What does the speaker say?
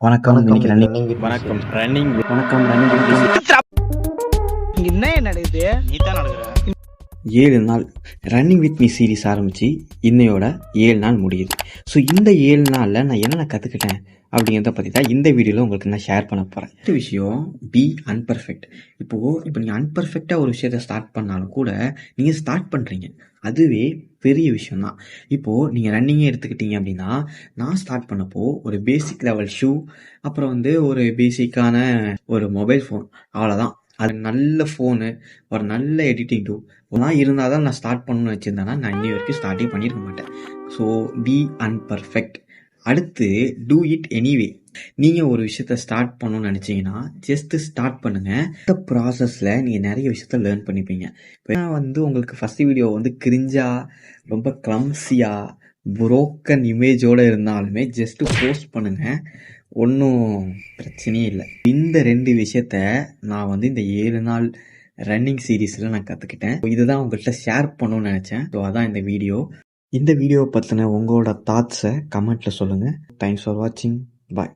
வணக்கம். வணக்கம். இன்னைக்கு ரன்னிங் ரன்னிங் வித் வணக்கம். ரன்னிங் வணக்கம் ரன்னிங் இங்க என்ன நடக்குது? நீ தான் நடக்கிற 7 நாள் ரன்னிங் வித் மீ சீரிஸ் ஆரம்பித்து இன்னையோட 7 நாள் முடியுது. ஸோ இந்த 7 நாளில் நான் என்னென்ன கற்றுக்கிட்டேன் அப்படிங்கிறத பற்றி தான் இந்த வீடியோவில் உங்களுக்கு நான் ஷேர் பண்ண போகிறேன். இந்த விஷயம் பி அன்பர்ஃபெக்ட். இப்போ நீங்கள் அன்பர்ஃபெக்டாக ஒரு விஷயத்தை ஸ்டார்ட் பண்ணாலும் கூட நீங்கள் ஸ்டார்ட் பண்ணுறீங்க, அதுவே பெரிய விஷயம்தான். இப்போது நீங்கள் ரன்னிங்கே எடுத்துக்கிட்டீங்க அப்படின்னா, நான் ஸ்டார்ட் பண்ணப்போ ஒரு பேசிக் லெவல் ஷூ, அப்புறம் ஒரு பேசிக்கான ஒரு மொபைல் ஃபோன், அவ்வளோதான். அது நல்ல ஃபோனு, ஒரு நல்ல எடிட்டிங் டூல் இதெல்லாம் இருந்தால் தான் நான் ஸ்டார்ட் பண்ணணும்னு வச்சுருந்தேன்னா நான் இன்னி வரைக்கும் ஸ்டார்ட்டே பண்ணியிருக்க மாட்டேன். So be unperfect. அடுத்து டூ இட் எனிவே. நீங்கள் ஒரு விஷயத்த ஸ்டார்ட் பண்ணணும்னு நினச்சிங்கன்னா ஜஸ்ட்டு ஸ்டார்ட் பண்ணுங்கள். இந்த ப்ராசஸில் நீங்கள் நிறைய விஷயத்த லேர்ன் பண்ணிப்பீங்க. இப்போ உங்களுக்கு ஃபஸ்ட் வீடியோ கிரிஞ்சாக, ரொம்ப கிளம்ஸியாக, புரோக்கன் இமேஜோடு இருந்தாலுமே ஜஸ்ட்டு போஸ்ட் பண்ணுங்கள், ஒன்றும் பிரச்சனையே இல்லை. இந்த 2 விஷயத்த நான் இந்த 7 நாள் ரன்னிங் சீரீஸில் நான் கற்றுக்கிட்டேன். இதுதான் உங்கள்கிட்ட ஷேர் பண்ணணும்னு நினச்சேன். ஸோ அதான் இந்த வீடியோ. இந்த வீடியோவை பற்றின உங்களோட தாட்ஸை கமெண்ட்டில் சொல்லுங்கள். தேங்க்ஸ் ஃபார் வாட்சிங். பாய்.